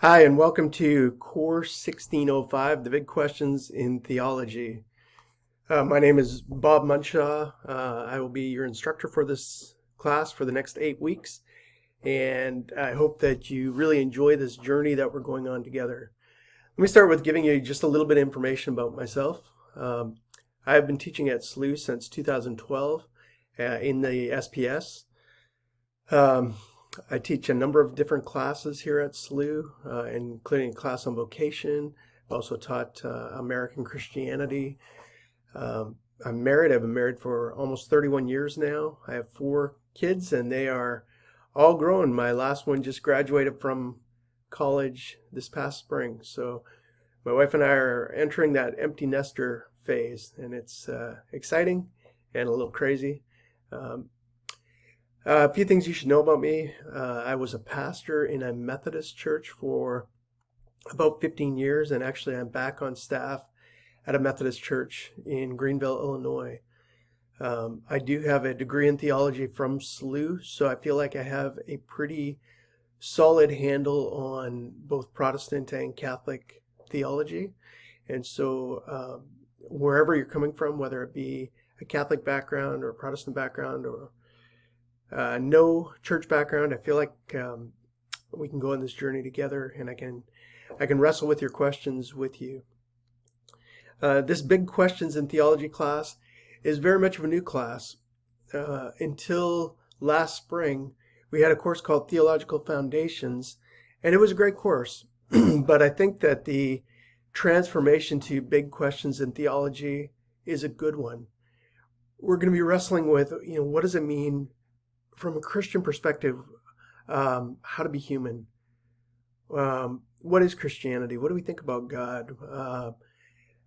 Hi, and welcome to COR1605, the big questions in theology. My name is Bob Munshaw. I will be your instructor for this class for the next 8 weeks, and I hope that you really enjoy this journey that we're going on together. Let me start with giving you just a little bit of information about myself. I've been teaching at SLU since 2012 in the SPS. I teach a number of different classes here at SLU, including a class on vocation. I've also taught American Christianity. I'm married. I've been married for almost 31 years now. I have 4 kids, and they are all grown. My last one just graduated from college this past spring. So my wife and I are entering that empty nester phase, and it's exciting and a little crazy. A few things you should know about me. I was a pastor in a Methodist church for about 15 years, and actually I'm back on staff at a Methodist church in Greenville, Illinois. I do have a degree in theology from SLU, so I feel like I have a pretty solid handle on both Protestant and Catholic theology. And so wherever you're coming from, whether it be a Catholic background or a Protestant background or no church background, I feel like we can go on this journey together, and I can wrestle with your questions with you. This big questions in theology class is very much of a new class. Until last spring, we had a course called Theological Foundations, and it was a great course. But I think that the transformation to big questions in theology is a good one. We're going to be wrestling with, what does it mean from a Christian perspective, how to be human? What is Christianity? What do we think about God?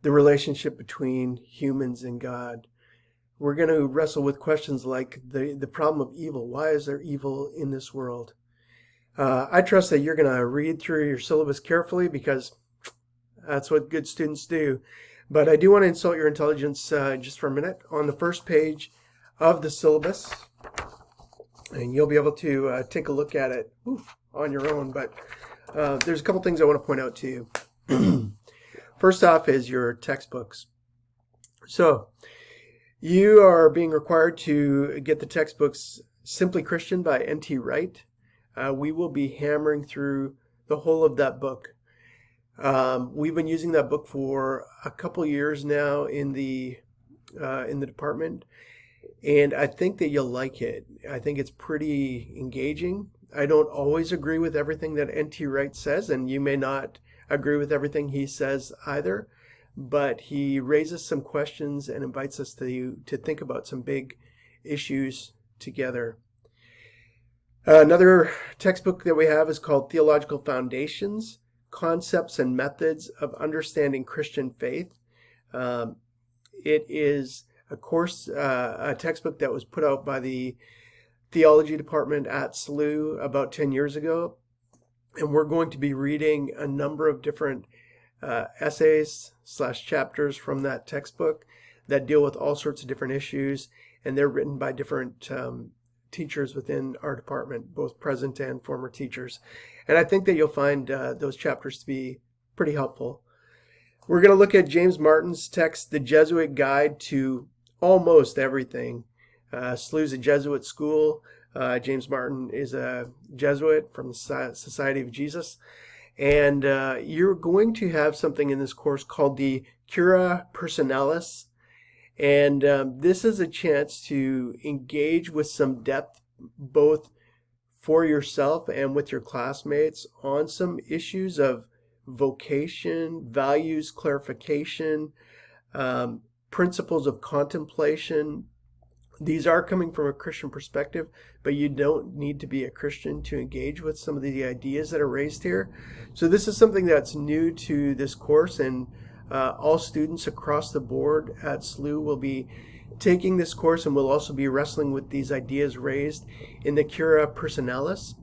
The relationship between humans and God. We're going to wrestle with questions like the problem of evil. Why is there evil in this world? I trust that you're going to read through your syllabus carefully, because that's what good students do. But I do want to insult your intelligence just for a minute. On the first page of the syllabus, and you'll be able to take a look at it on your own, but there's a couple things I want to point out to you. First off is your textbooks. So you are being required to get the textbooks Simply Christian by N.T. Wright. We will be hammering through the whole of that book. We've been using that book for a couple years now in the department, and I think that you'll like it. I think it's pretty engaging. I don't always agree with everything that N.T. Wright says, and you may not agree with everything he says either, but he raises some questions and invites us to think about some big issues together. Another textbook that we have is called Theological Foundations, Concepts and Methods of Understanding Christian Faith. It is a course, a textbook that was put out by the theology department at SLU about 10 years ago. And we're going to be reading a number of different essays/chapters from that textbook that deal with all sorts of different issues. And they're written by different teachers within our department, both present and former teachers. And I think that you'll find those chapters to be pretty helpful. We're going to look at James Martin's text, The Jesuit Guide to Almost Everything. SLU's a Jesuit school. James Martin is a Jesuit from the Society of Jesus. And you're going to have something in this course called the Cura Personalis. And this is a chance to engage with some depth, both for yourself and with your classmates, on some issues of vocation, values clarification, principles of contemplation. These are coming from a Christian perspective, but you don't need to be a Christian to engage with some of the ideas that are raised here. So this is something that's new to this course, and all students across the board at SLU will be taking this course, and will also be wrestling with these ideas raised in the Cura Personalis.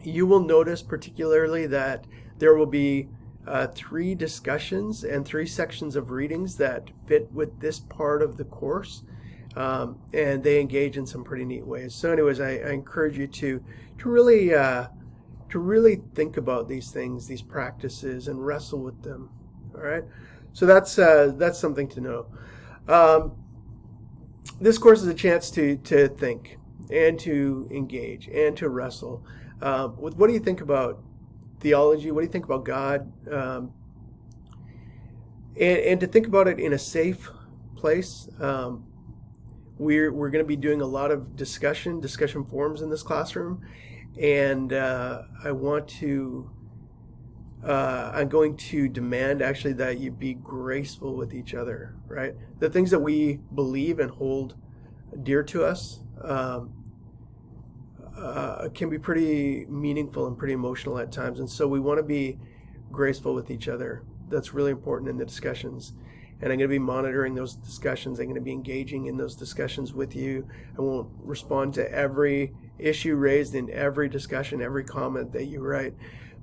You will notice particularly that there will be 3 discussions and 3 sections of readings that fit with this part of the course. And they engage in some pretty neat ways. So anyways, I encourage you to really to really think about these things, these practices, and wrestle with them. All right, so that's something to know. This course is a chance to think and to engage and to wrestle with what do you think about theology? What do you think about God? And to think about it in a safe place. We're going to be doing a lot of discussion forums in this classroom, and I'm going to demand actually that you be graceful with each other, right? The things that we believe and hold dear to us can be pretty meaningful and pretty emotional at times, and so we want to be graceful with each other. That's really important in the discussions. And I'm going to be monitoring those discussions. I'm going to be engaging in those discussions with you. I won't respond to every issue raised in every discussion, every comment that you write,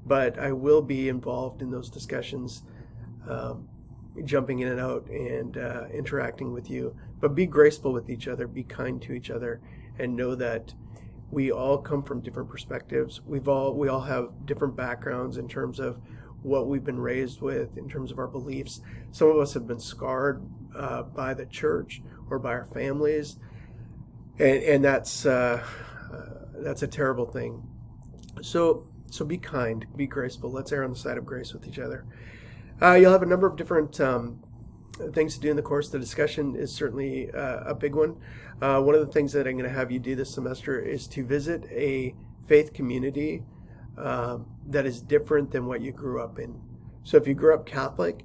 but I will be involved in those discussions, jumping in and out and interacting with you. But be graceful with each other, be kind to each other, and know that we all come from different perspectives. We all have different backgrounds in terms of what we've been raised with, in terms of our beliefs. Some of us have been scarred by the church or by our families, and that's a terrible thing. So be kind, be graceful. Let's err on the side of grace with each other. You'll have a number of different things to do in the course. The discussion is certainly a big one. One of the things that I'm going to have you do this semester is to visit a faith community that is different than what you grew up in. So if you grew up Catholic,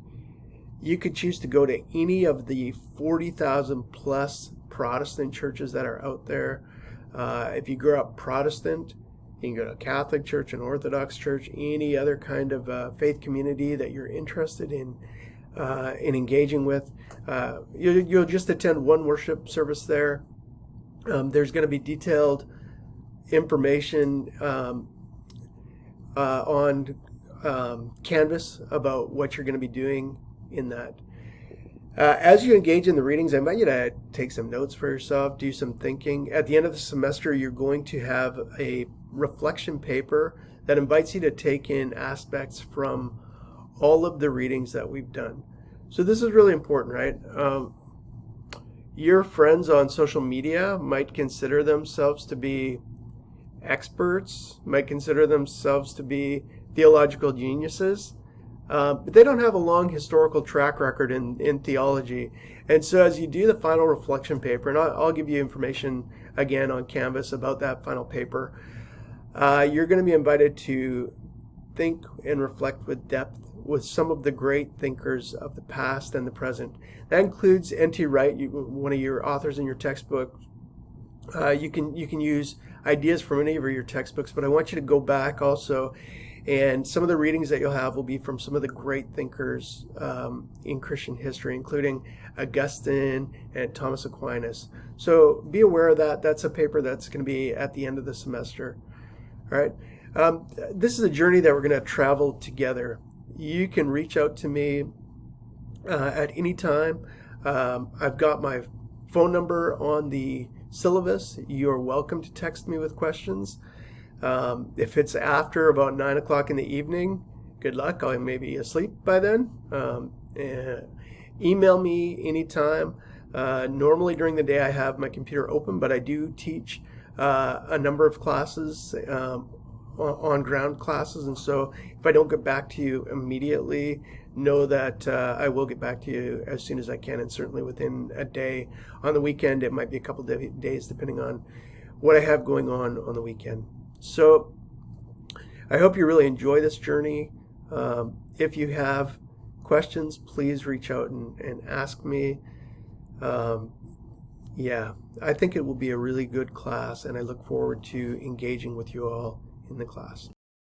you could choose to go to any of the 40,000 plus Protestant churches that are out there. If you grew up Protestant, you can go to a Catholic church, an Orthodox church, any other kind of faith community that you're interested in engaging with. You'll just attend one worship service there. There's going to be detailed information on Canvas about what you're going to be doing in that. As you engage in the readings, I invite you to take some notes for yourself, do some thinking. At the end of the semester, you're going to have a reflection paper that invites you to take in aspects from all of the readings that we've done. So this is really important, right? Your friends on social media might consider themselves to be experts, might consider themselves to be theological geniuses, but they don't have a long historical track record in theology. And so as you do the final reflection paper, and I'll give you information again on Canvas about that final paper, you're going to be invited to think and reflect with depth with some of the great thinkers of the past and the present. That includes N.T. Wright, one of your authors in your textbook. You can use ideas from any of your textbooks, but I want you to go back also, and some of the readings that you'll have will be from some of the great thinkers in Christian history, including Augustine and Thomas Aquinas. So be aware of that. That's a paper that's going to be at the end of the semester. All right. This is a journey that we're going to travel together. You can reach out to me at any time. I've got my phone number on the syllabus. You're welcome to text me with questions. If it's after about 9 o'clock in the evening, good luck. I may be asleep by then. Email me anytime. Normally during the day I have my computer open, but I do teach a number of classes, on ground classes, and so if I don't get back to you immediately, know that I will get back to you as soon as I can, and certainly within a day. On the weekend, it might be a couple of days depending on what I have going on the weekend. So I hope you really enjoy this journey. If you have questions, please reach out and ask me. Yeah, I think it will be a really good class, and I look forward to engaging with you all in the class.